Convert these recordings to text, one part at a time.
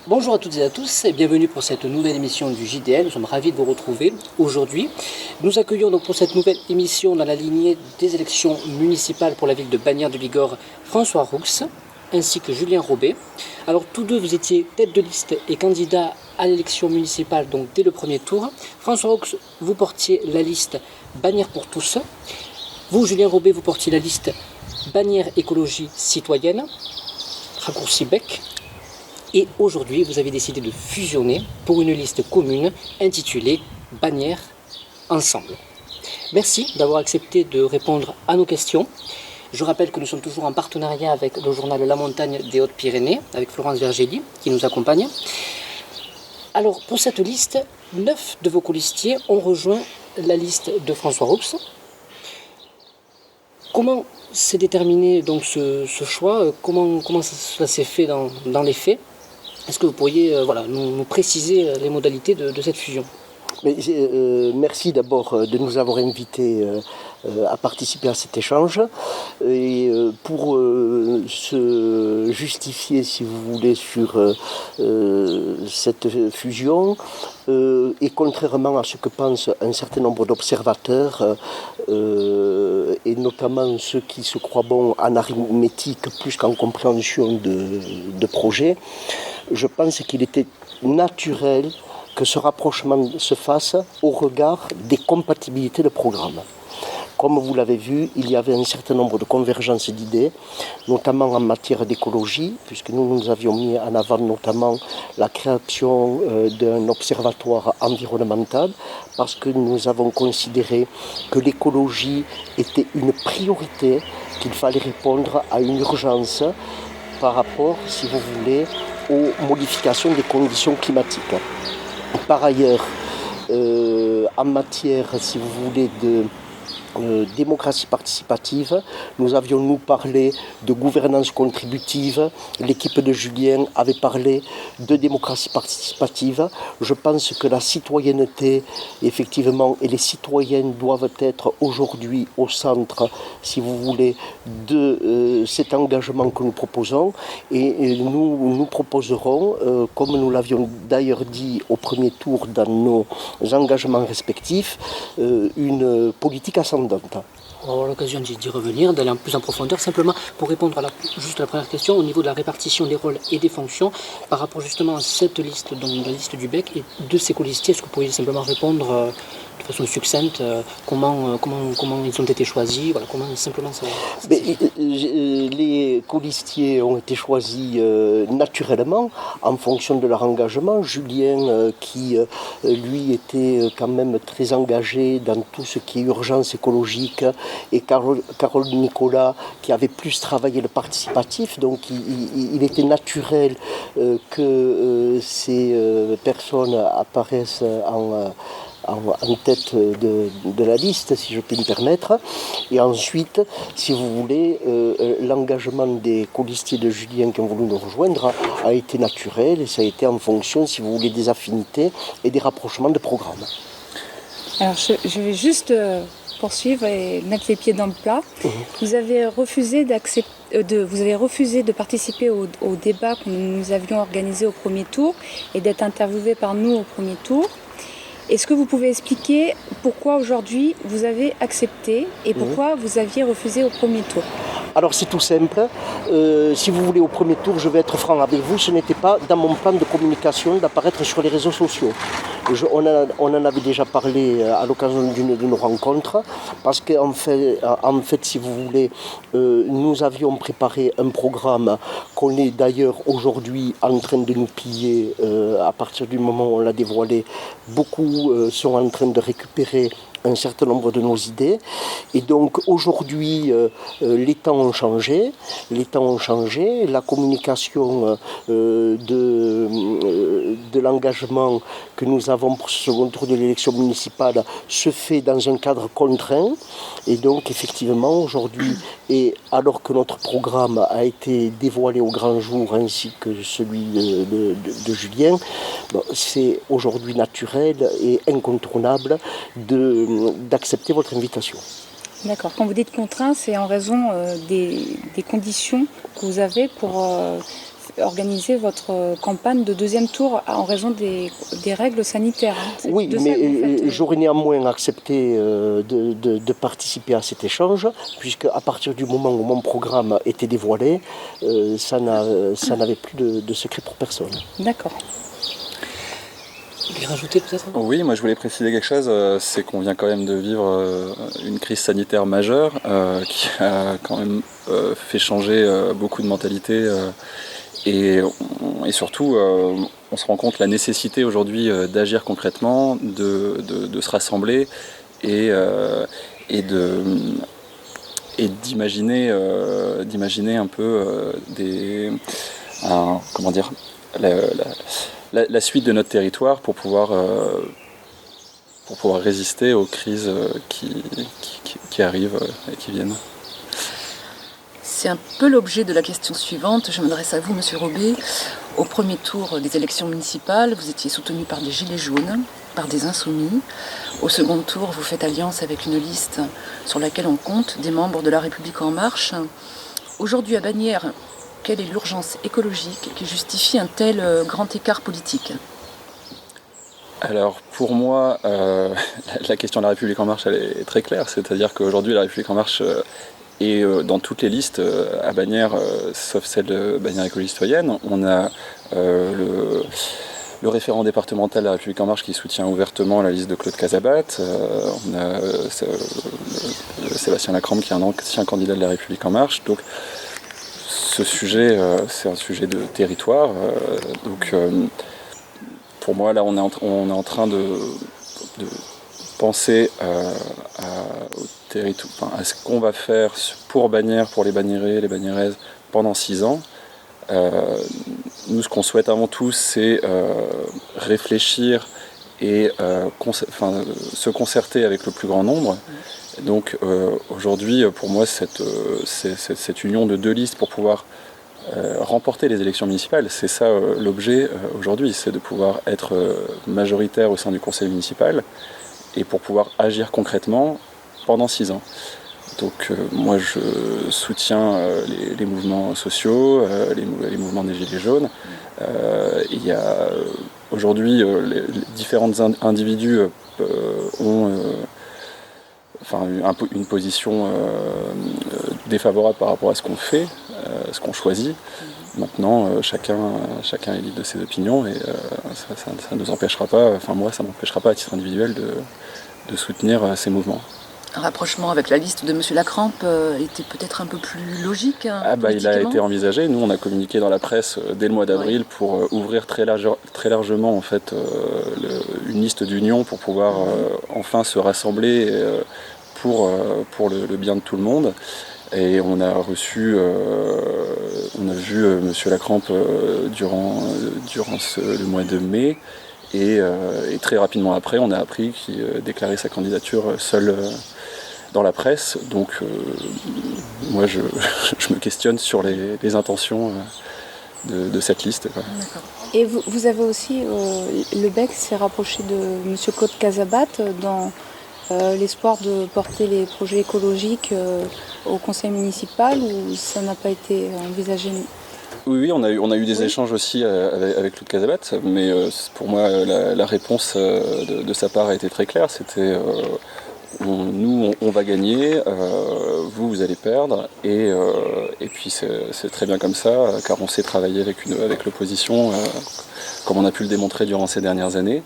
Bonjour à toutes et à tous et bienvenue pour cette nouvelle émission du JDL. Nous sommes ravis de vous retrouver aujourd'hui. Nous accueillons donc pour cette nouvelle émission dans la lignée des élections municipales pour la ville de Bagnères-de-Bigorre François Roux ainsi que Julien Robet. Alors tous deux vous étiez tête de liste et candidat à l'élection municipale donc dès le premier tour. François Roux, vous portiez la liste Bagnères pour tous. Vous Julien Robet, vous portiez la liste Bagnères écologie citoyenne, raccourci BEC. Et aujourd'hui, vous avez décidé de fusionner pour une liste commune intitulée Bagnères Ensemble. Merci d'avoir accepté de répondre à nos questions. Je rappelle que nous sommes toujours en partenariat avec le journal La Montagne des Hautes-Pyrénées, avec Florence Vergély qui nous accompagne. Alors, pour cette liste, 9 de vos colistiers ont rejoint la liste de François Roux. Comment s'est déterminé donc ce choix? Comment ça s'est fait dans les faits? Est-ce que vous pourriez nous préciser les modalités de cette fusion? Merci d'abord de nous avoir invités à participer à cet échange. Et pour se justifier, si vous voulez, sur cette fusion, et contrairement à ce que pensent un certain nombre d'observateurs, et notamment ceux qui se croient bons en arithmétique plus qu'en compréhension de projet, je pense qu'il était naturel que ce rapprochement se fasse au regard des compatibilités de programme. Comme vous l'avez vu, il y avait un certain nombre de convergences d'idées, notamment en matière d'écologie, puisque nous avions mis en avant notamment la création d'un observatoire environnemental, parce que nous avons considéré que l'écologie était une priorité, qu'il fallait répondre à une urgence par rapport, si vous voulez, aux modifications des conditions climatiques. Par ailleurs, en matière, si vous voulez, de démocratie participative, nous avions parlé de gouvernance contributive, l'équipe de Julien avait parlé de démocratie participative. Je pense que la citoyenneté, effectivement, et les citoyennes doivent être aujourd'hui au centre, si vous voulez, de cet engagement que nous proposons. Et nous proposerons, comme nous l'avions d'ailleurs dit au premier tour dans nos engagements respectifs, une politique ascendante. On va avoir l'occasion d'y revenir, d'aller plus en profondeur. Simplement pour répondre à la première question, au niveau de la répartition des rôles et des fonctions, par rapport justement à cette liste, donc la liste du BEC et de ses colistiers, est-ce que vous pourriez simplement répondre de façon succincte comment ils ont été choisis, comment simplement ça... Les colistiers ont été choisis naturellement en fonction de leur engagement. Julien qui lui était quand même très engagé dans tout ce qui est urgence écologique, et Carole Nicolas qui avait plus travaillé le participatif, donc il était naturel que ces personnes apparaissent en tête de la liste, si je peux me permettre. Et ensuite, si vous voulez, l'engagement des colistiers de Julien qui ont voulu nous rejoindre a été naturel, et ça a été en fonction, si vous voulez, des affinités et des rapprochements de programmes. Alors je vais juste poursuivre et mettre les pieds dans le plat. Vous avez refusé de participer au débat que nous avions organisé au premier tour et d'être interviewé par nous au premier tour. Est-ce que vous pouvez expliquer pourquoi aujourd'hui vous avez accepté et pourquoi vous aviez refusé au premier tour? Alors c'est tout simple. Si vous voulez, au premier tour, je vais être franc avec vous, ce n'était pas dans mon plan de communication d'apparaître sur les réseaux sociaux. On en avait déjà parlé à l'occasion d'une de nos rencontres, parce qu'en fait, si vous voulez, nous avions préparé un programme qu'on est d'ailleurs aujourd'hui en train de nous piller à partir du moment où on l'a dévoilé. Beaucoup sont en train de récupérer un certain nombre de nos idées. Et donc aujourd'hui, les temps ont changé. La communication de l'engagement que nous avons pour ce second tour de l'élection municipale se fait dans un cadre contraint. Et donc effectivement aujourd'hui, et alors que notre programme a été dévoilé au grand jour ainsi que celui de Julien, bon, c'est aujourd'hui naturel et incontournable d'accepter votre invitation. D'accord. Quand vous dites contraint, c'est en raison des conditions que vous avez pour organiser votre campagne de deuxième tour en raison des règles sanitaires. Hein. Oui, mais j'aurais néanmoins accepté de participer à cet échange, puisque à partir du moment où mon programme était dévoilé, ça n'avait plus de secret pour personne. D'accord. Vous voulez rajouter peut-être ? Oui, moi je voulais préciser quelque chose, c'est qu'on vient quand même de vivre une crise sanitaire majeure qui a quand même fait changer beaucoup de mentalités et surtout on se rend compte la nécessité aujourd'hui d'agir concrètement, de se rassembler et d'imaginer un peu comment dire, la suite de notre territoire pour pouvoir résister aux crises qui arrivent et qui viennent. C'est un peu l'objet de la question suivante. Je m'adresse à vous, Monsieur Robet. Au premier tour des élections municipales, vous étiez soutenu par des gilets jaunes, par des insoumis. Au second tour, vous faites alliance avec une liste sur laquelle on compte des membres de La République En Marche. Aujourd'hui, à Bagnères, quelle est l'urgence écologique qui justifie un tel grand écart politique ? Alors pour moi, la question de La République En Marche, elle est très claire. C'est-à-dire qu'aujourd'hui, La République En Marche est dans toutes les listes à Bagnères, sauf celle de Bagnères Écologie Citoyenne. On a le référent départemental de La République En Marche qui soutient ouvertement la liste de Claude Casabat. On a Sébastien Lacrampe qui est un ancien candidat de La République En Marche. Donc, ce sujet, c'est un sujet de territoire. Pour moi, là, on est en train de penser à ce qu'on va faire pour Bagnères, pour les Bagnérais, les Bagnéreises, pendant 6 ans. Nous, ce qu'on souhaite avant tout, c'est réfléchir et se concerter avec le plus grand nombre. Donc aujourd'hui, pour moi, cette union de 2 listes pour pouvoir remporter les élections municipales, c'est ça l'objet aujourd'hui, c'est de pouvoir être majoritaire au sein du conseil municipal et pour pouvoir agir concrètement pendant 6 ans. Donc moi je soutiens les mouvements sociaux, les mouvements des Gilets jaunes. Il y a aujourd'hui les différents individus ont une position défavorable par rapport à ce qu'on fait, ce qu'on choisit. Maintenant, chacun est libre de ses opinions et ça ne nous empêchera pas, moi ça ne m'empêchera pas à titre individuel de soutenir ces mouvements. Un rapprochement avec la liste de M. Lacrampe était peut-être un peu plus logique. Il a été envisagé. Nous, on a communiqué dans la presse dès le mois d'avril pour ouvrir très largement en fait, une liste d'union pour pouvoir enfin se rassembler pour le bien de tout le monde. Et on a vu M. Lacrampe durant le mois de mai. Et très rapidement après, on a appris qu'il déclarait sa candidature seul dans la presse. Donc moi, je me questionne sur les intentions de cette liste. Quoi. D'accord. Et vous avez aussi, le BEC s'est rapproché de M. Claude Casabat dans l'espoir de porter les projets écologiques au conseil municipal, ou ça n'a pas été envisagé ? Oui, on a eu des échanges aussi avec Claude Casabat, mais pour moi la réponse de sa part a été très claire. C'était nous on va gagner, vous allez perdre, et puis c'est très bien comme ça, car on sait travailler avec l'opposition, comme on a pu le démontrer durant ces dernières années.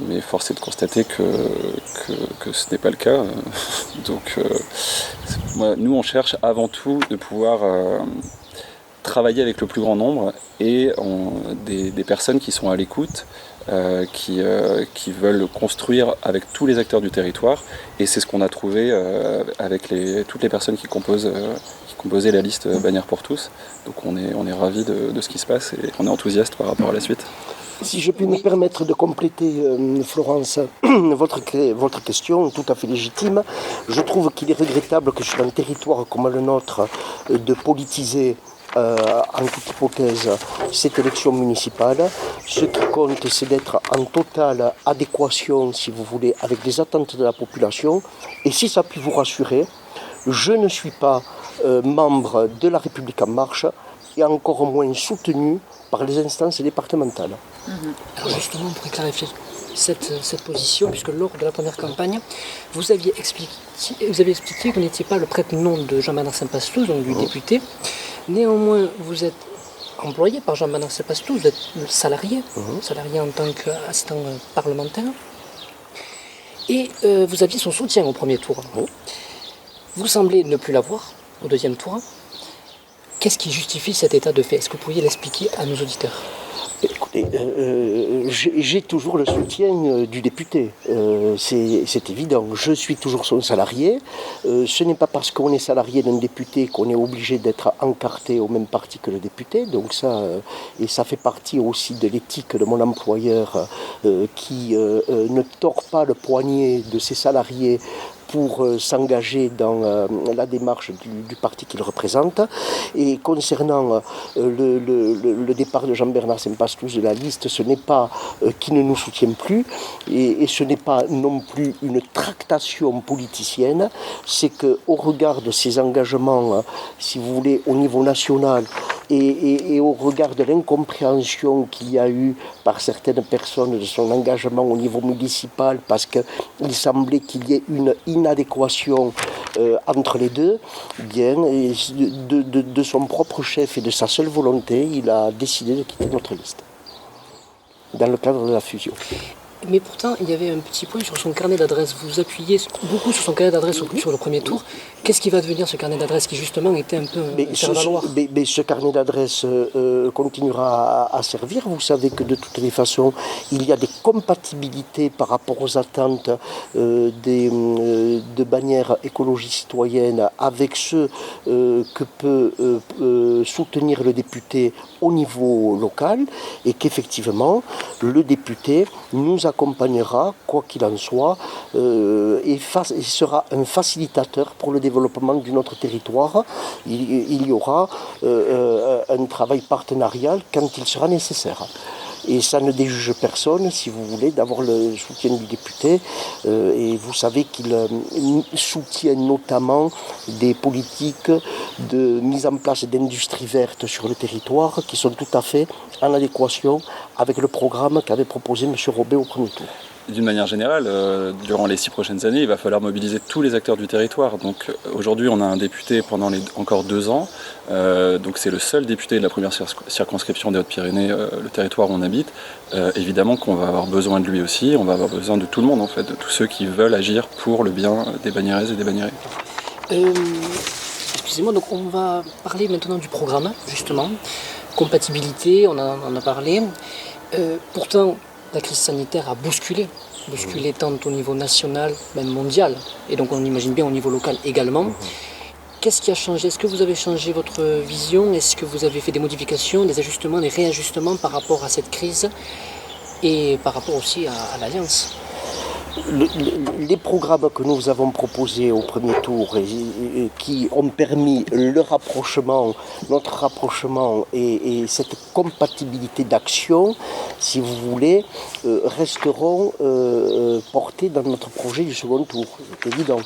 Mais force est de constater que ce n'est pas le cas. Donc nous on cherche avant tout de pouvoir travailler avec le plus grand nombre et des personnes qui sont à l'écoute qui veulent construire avec tous les acteurs du territoire. Et c'est ce qu'on a trouvé avec toutes les personnes qui composaient la liste Bannière pour tous. Donc on est ravis de ce qui se passe et on est enthousiaste par rapport à la suite. Si je puis me permettre de compléter, Florence, votre question, tout à fait légitime, je trouve qu'il est regrettable que sur un territoire comme le nôtre, de politiser en toute hypothèse cette élection municipale. Ce qui compte, c'est d'être en totale adéquation, si vous voulez, avec les attentes de la population. Et si ça peut vous rassurer, je ne suis pas membre de la République en marche et encore moins soutenu par les instances départementales. Alors justement, pour clarifier cette position, puisque lors de la première campagne, vous avez expliqué que vous n'étiez pas le prête-nom de Jean-Bernard Sempastous, donc du député. Néanmoins, vous êtes employé par Jean-Bernard Sempastous, vous êtes salarié en tant qu'assistant parlementaire. Et vous aviez son soutien au premier tour. Vous semblez ne plus l'avoir au deuxième tour. Qu'est-ce qui justifie cet état de fait? Est-ce que vous pourriez l'expliquer à nos auditeurs? Écoutez, j'ai toujours le soutien du député, c'est évident. Je suis toujours son salarié. Ce n'est pas parce qu'on est salarié d'un député qu'on est obligé d'être encarté au même parti que le député. Donc ça, et ça fait partie aussi de l'éthique de mon employeur qui ne tord pas le poignet de ses salariés pour s'engager dans la démarche du parti qu'il représente. Et concernant le départ de Jean-Bernard Sempastous de la liste, ce n'est pas qu'il ne nous soutient plus, et ce n'est pas non plus une tractation politicienne, c'est qu'au regard de ses engagements, si vous voulez, au niveau national, et au regard de l'incompréhension qu'il y a eu par certaines personnes de son engagement au niveau municipal, parce qu'il semblait qu'il y ait une inadéquation entre les deux, bien, de son propre chef et de sa seule volonté, il a décidé de quitter notre liste, dans le cadre de la fusion. Mais pourtant, il y avait un petit point sur son carnet d'adresses. Vous appuyez beaucoup sur son carnet d'adresses sur le premier tour. Qu'est-ce qui va devenir ce carnet d'adresses qui justement était un peu un faire-valoir? Mais ce carnet d'adresses continuera à servir. Vous savez que de toutes les façons, il y a des compatibilités par rapport aux attentes de Bannière Écologie Citoyenne avec ceux que peut soutenir le député au niveau local, et qu'effectivement, le député nous accompagnera, quoi qu'il en soit, et sera un facilitateur pour le développement de notre territoire. Il y aura un travail partenarial quand il sera nécessaire. Et ça ne déjuge personne, si vous voulez, d'avoir le soutien du député. Et vous savez qu'il soutient notamment des politiques de mise en place d'industries vertes sur le territoire qui sont tout à fait en adéquation avec le programme qu'avait proposé M. Robet au premier tour. D'une manière générale, durant les 6 prochaines années, il va falloir mobiliser tous les acteurs du territoire. Donc aujourd'hui, on a un député pendant encore 2 ans. Donc c'est le seul député de la première circonscription des Hautes-Pyrénées, le territoire où on habite. Évidemment qu'on va avoir besoin de lui aussi. On va avoir besoin de tout le monde, en fait, de tous ceux qui veulent agir pour le bien des Bagnéraises et des Bagnérés. Excusez-moi, donc on va parler maintenant du programme, justement. Compatibilité, on en a parlé. Pourtant, la crise sanitaire a bousculé tant au niveau national, même mondial, et donc on imagine bien au niveau local également. Qu'est-ce qui a changé? Est-ce que vous avez changé votre vision? Est-ce que vous avez fait des modifications, des ajustements, des réajustements par rapport à cette crise et par rapport aussi à l'Alliance? Les programmes que nous avons proposés au premier tour et qui ont permis notre rapprochement et cette compatibilité d'action, si vous voulez, resteront portés dans notre projet du second tour, c'est évident.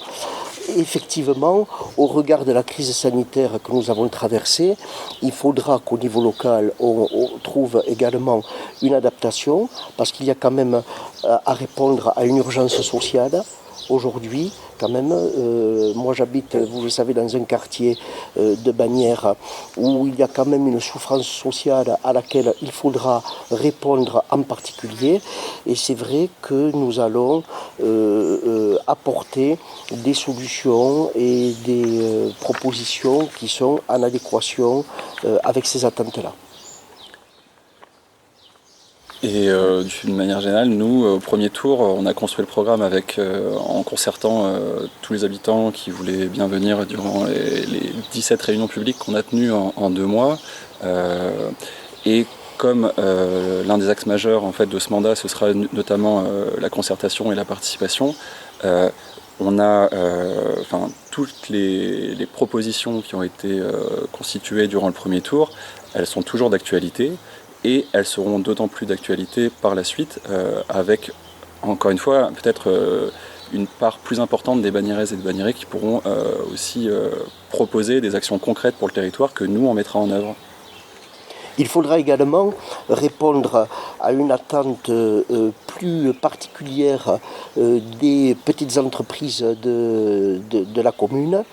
Effectivement, au regard de la crise sanitaire que nous avons traversée, il faudra qu'au niveau local, on trouve également une adaptation, parce qu'il y a quand même à répondre à une urgence sociale. Aujourd'hui, quand même, moi j'habite, vous le savez, dans un quartier de Bagnères où il y a quand même une souffrance sociale à laquelle il faudra répondre en particulier. Et c'est vrai que nous allons apporter des solutions et des propositions qui sont en adéquation avec ces attentes-là. Et d'une manière générale, nous, au premier tour, on a construit le programme en concertant tous les habitants qui voulaient bien venir durant les 17 réunions publiques qu'on a tenues en 2 mois. Et comme l'un des axes majeurs en fait, de ce mandat, ce sera notamment la concertation et la participation, on a toutes les propositions qui ont été constituées durant le premier tour, elles sont toujours d'actualité. Et elles seront d'autant plus d'actualité par la suite, avec, encore une fois, peut-être une part plus importante des Bagnéraises et des Bagnérés qui pourront aussi proposer des actions concrètes pour le territoire que nous, on mettra en œuvre. Il faudra également répondre à une attente plus particulière des petites entreprises de la commune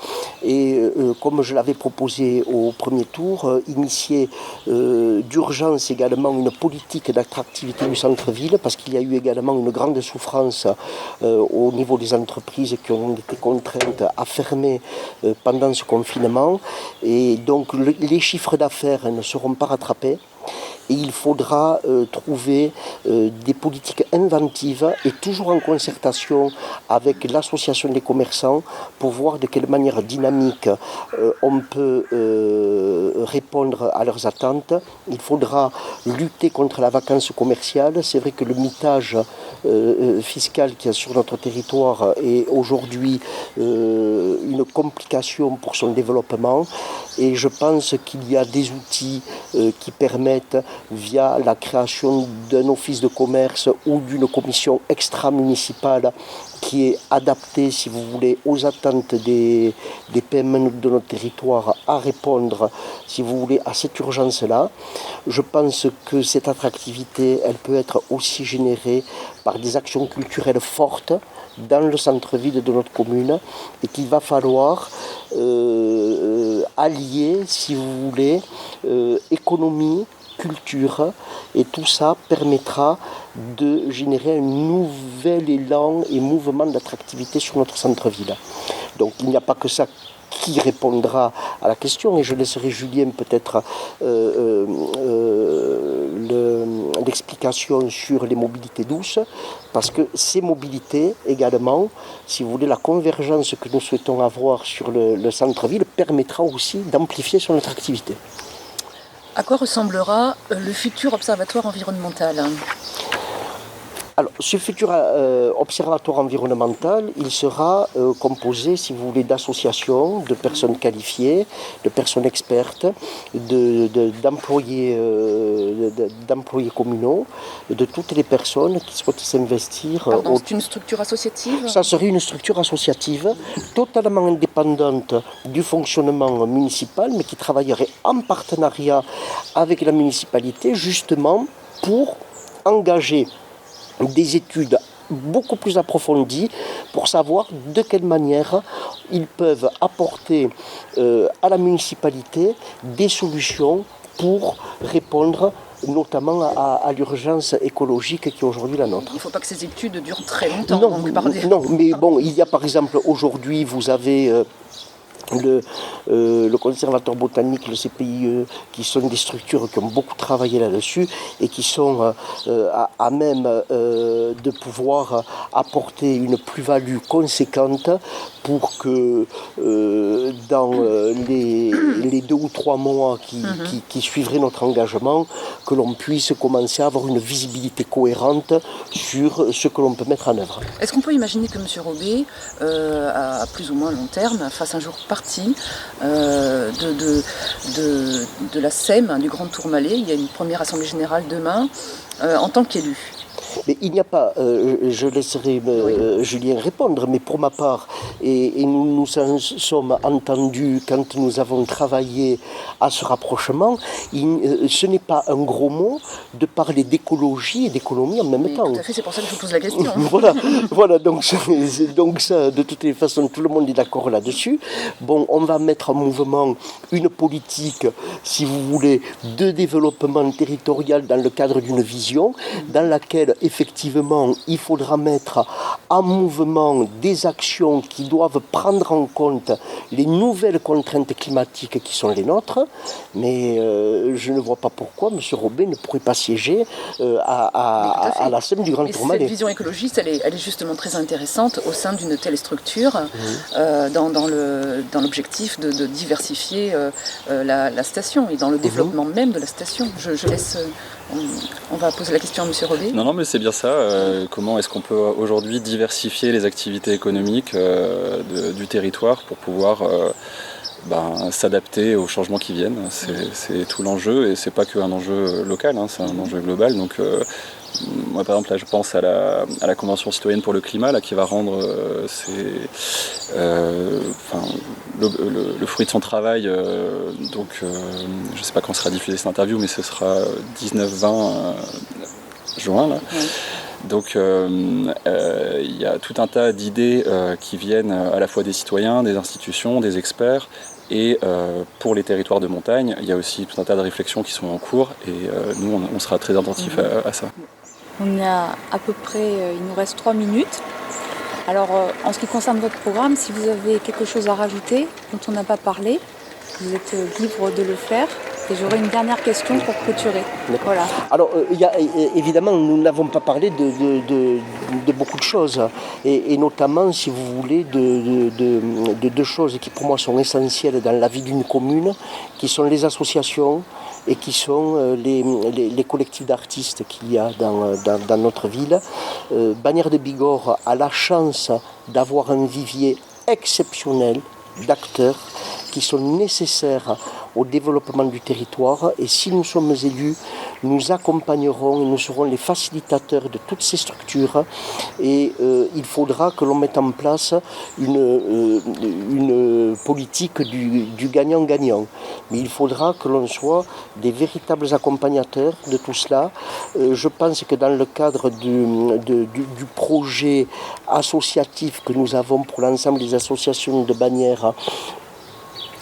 et comme je l'avais proposé au premier tour, initier d'urgence également une politique d'attractivité du centre-ville parce qu'il y a eu également une grande souffrance au niveau des entreprises qui ont été contraintes à fermer pendant ce confinement et donc les chiffres d'affaires ne seront pas rattrapés. Et il faudra trouver des politiques inventives et toujours en concertation avec l'association des commerçants pour voir de quelle manière dynamique on peut répondre à leurs attentes. Il faudra lutter contre la vacance commerciale. C'est vrai que le mitage fiscal qu'il y a sur notre territoire est aujourd'hui une complication pour son développement et je pense qu'il y a des outils qui permettent via la création d'un office de commerce ou d'une commission extra-municipale qui est adaptée, si vous voulez, aux attentes des PME de notre territoire à répondre, si vous voulez, à cette urgence-là. Je pense que cette attractivité, elle peut être aussi générée par des actions culturelles fortes dans le centre-ville de notre commune et qu'il va falloir allier, si vous voulez, économie, culture et tout ça permettra de générer un nouvel élan et mouvement d'attractivité sur notre centre-ville. Donc il n'y a pas que ça qui répondra à la question et je laisserai Julien peut-être l'explication sur les mobilités douces parce que ces mobilités également, si vous voulez, la convergence que nous souhaitons avoir sur le centre-ville permettra aussi d'amplifier son attractivité. À quoi ressemblera le futur observatoire environnemental ? Alors, ce futur observatoire environnemental, il sera composé, si vous voulez, d'associations, de personnes qualifiées, de personnes expertes, d'employés communaux, de toutes les personnes qui souhaitent s'investir. Pardon, c'est une structure associative ? Ça serait une structure associative totalement indépendante du fonctionnement municipal, mais qui travaillerait en partenariat avec la municipalité, justement pour engager des études beaucoup plus approfondies pour savoir de quelle manière ils peuvent apporter à la municipalité des solutions pour répondre notamment à l'urgence écologique qui est aujourd'hui la nôtre. Il ne faut pas que ces études durent très longtemps. Non, mais bon, il y a par exemple aujourd'hui, vous avez le conservatoire botanique, le CPIE, qui sont des structures qui ont beaucoup travaillé là-dessus et qui sont à même de pouvoir apporter une plus-value conséquente pour que dans les 2 ou 3 mois qui suivraient notre engagement, que l'on puisse commencer à avoir une visibilité cohérente sur ce que l'on peut mettre en œuvre. Est-ce qu'on peut imaginer que M. Robé, à plus ou moins long terme, fasse un jour partie de la SEM, du Grand Tourmalet? Il y a une première assemblée générale demain, en tant qu'élu. Mais il n'y a pas, je laisserai Julien répondre, mais pour ma part, et nous nous en sommes entendus quand nous avons travaillé à ce rapprochement, ce n'est pas un gros mot de parler d'écologie et d'économie en même temps. Tout à fait, c'est pour ça que je vous pose la question. voilà donc ça, de toutes les façons, tout le monde est d'accord là-dessus. Bon, on va mettre en mouvement une politique, si vous voulez, de développement territorial dans le cadre d'une vision, dans laquelle effectivement, il faudra mettre en mouvement des actions qui doivent prendre en compte les nouvelles contraintes climatiques qui sont les nôtres, mais je ne vois pas pourquoi M. Robé ne pourrait pas siéger à la scène du Grand Tourmalet. Cette vision écologiste, elle est justement très intéressante au sein d'une telle structure, dans l'objectif de diversifier la station et dans le développement même de la station. Je laisse... On va poser la question à M. Robé. Non, mais c'est bien ça. Comment est-ce qu'on peut aujourd'hui diversifier les activités économiques du territoire pour pouvoir s'adapter aux changements qui viennent. C'est tout l'enjeu, et c'est pas qu'un enjeu local, c'est un enjeu global. Donc moi par exemple là je pense à la Convention citoyenne pour le climat là, qui va rendre le fruit de son travail, je ne sais pas quand sera diffusée cette interview, mais ce sera 19-20 juin là. Ouais. Donc il y a tout un tas d'idées qui viennent à la fois des citoyens, des institutions, des experts, et pour les territoires de montagne, il y a aussi tout un tas de réflexions qui sont en cours, et nous on sera très attentifs à ça. On a à peu près, il nous reste 3 minutes. Alors en ce qui concerne votre programme, si vous avez quelque chose à rajouter dont on n'a pas parlé, vous êtes libre de le faire. Et j'aurai une dernière question pour clôturer. Voilà. Alors, évidemment, nous n'avons pas parlé de beaucoup de choses, et notamment, si vous voulez, de deux choses qui pour moi sont essentielles dans la vie d'une commune, qui sont les associations et qui sont les collectifs d'artistes qu'il y a dans notre ville. Bagnères de Bigorre a la chance d'avoir un vivier exceptionnel d'acteurs qui sont nécessaires au développement du territoire, et si nous sommes élus, nous accompagnerons et nous serons les facilitateurs de toutes ces structures, et il faudra que l'on mette en place une politique du gagnant-gagnant, mais il faudra que l'on soit des véritables accompagnateurs de tout cela. Je pense que dans le cadre du projet associatif que nous avons pour l'ensemble des associations de Bagnères,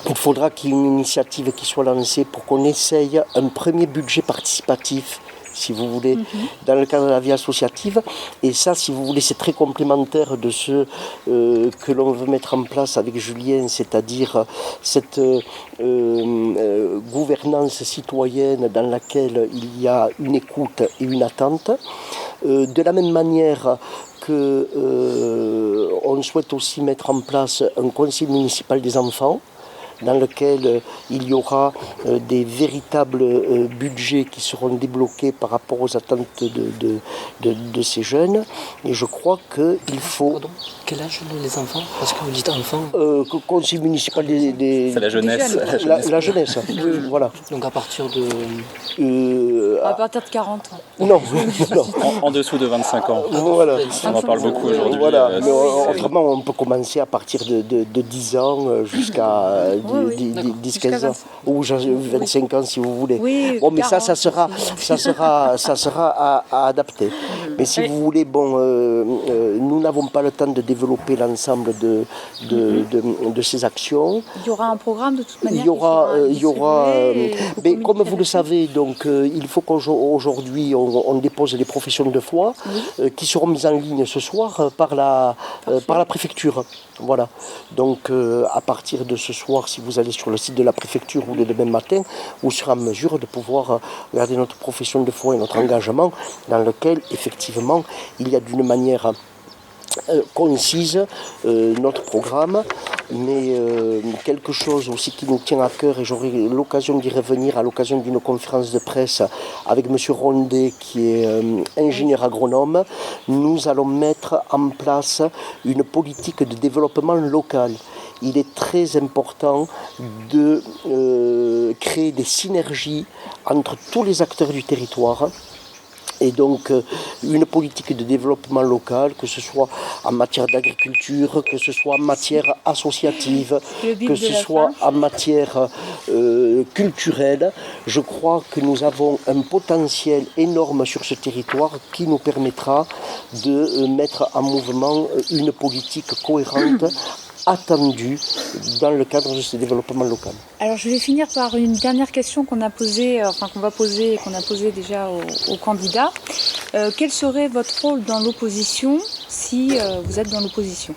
il faudra qu'il y ait une initiative qui soit lancée pour qu'on essaye un premier budget participatif, si vous voulez, dans le cadre de la vie associative. Et ça, si vous voulez, c'est très complémentaire de ce que l'on veut mettre en place avec Julien, c'est-à-dire cette gouvernance citoyenne dans laquelle il y a une écoute et une attente. De la même manière qu'on souhaite aussi mettre en place un conseil municipal des enfants, dans lequel il y aura des véritables budgets qui seront débloqués par rapport aux attentes de ces jeunes. Et je crois qu'il faut... Pardon, quel âge les enfants? Parce que vous dites enfants. Conseil municipal des C'est la jeunesse. La jeunesse, voilà. Donc à partir de... À partir de 40 ans. Non. En dessous de 25 ans. Voilà. On en parle beaucoup aujourd'hui. Voilà. Mais autrement, on peut commencer à partir de 10 ans jusqu'à 10-15 ans. Ou 25 ans si vous voulez. Oui, bon, mais ça sera à adapter. Mais si vous voulez, nous n'avons pas le temps de développer l'ensemble de ces actions. Il y aura un programme de toute manière. Il y aura mais comme vous le savez, donc il faut qu'aujourd'hui on dépose les professions de foi qui seront mises en ligne ce soir par la préfecture. Voilà. Donc à partir de ce soir, si vous allez sur le site de la préfecture ou le demain matin, vous serez en mesure de pouvoir regarder notre profession de foi et notre engagement, dans lequel effectivement il y a d'une manière concise notre programme, mais quelque chose aussi qui nous tient à cœur, et j'aurai l'occasion d'y revenir à l'occasion d'une conférence de presse avec M. Rondet, qui est ingénieur agronome. Nous allons mettre en place une politique de développement local. Il est très important de créer des synergies entre tous les acteurs du territoire. Et donc une politique de développement local, que ce soit en matière d'agriculture, que ce soit en matière associative, que ce soit en matière culturelle. Je crois que nous avons un potentiel énorme sur ce territoire qui nous permettra de mettre en mouvement une politique cohérente, attendue dans le cadre de ce développement local. Alors je vais finir par une dernière question qu'on a posée, qu'on a posée déjà aux candidats. Quel serait votre rôle dans l'opposition si vous êtes dans l'opposition ?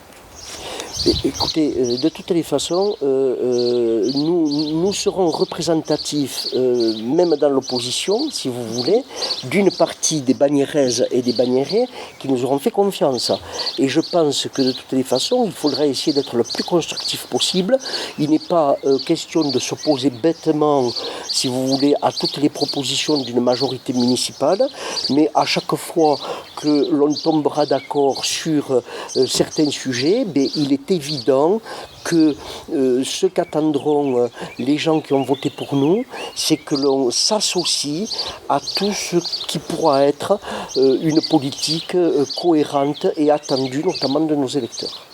Écoutez, de toutes les façons, nous serons représentatifs, même dans l'opposition, si vous voulez, d'une partie des Bagnéraises et des Bagnérés qui nous auront fait confiance. Et je pense que de toutes les façons, il faudra essayer d'être le plus constructif possible. Il n'est pas question de s'opposer bêtement, si vous voulez, à toutes les propositions d'une majorité municipale, mais à chaque fois que l'on tombera d'accord sur certains sujets, il est évident que ce qu'attendront les gens qui ont voté pour nous, c'est que l'on s'associe à tout ce qui pourra être une politique cohérente et attendue, notamment de nos électeurs.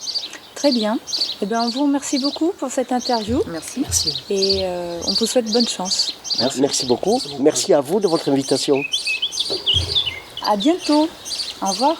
Très bien. Eh bien, on vous remercie beaucoup pour cette interview. Merci. Et on vous souhaite bonne chance. Merci beaucoup. Merci à vous de votre invitation. À bientôt. Au revoir.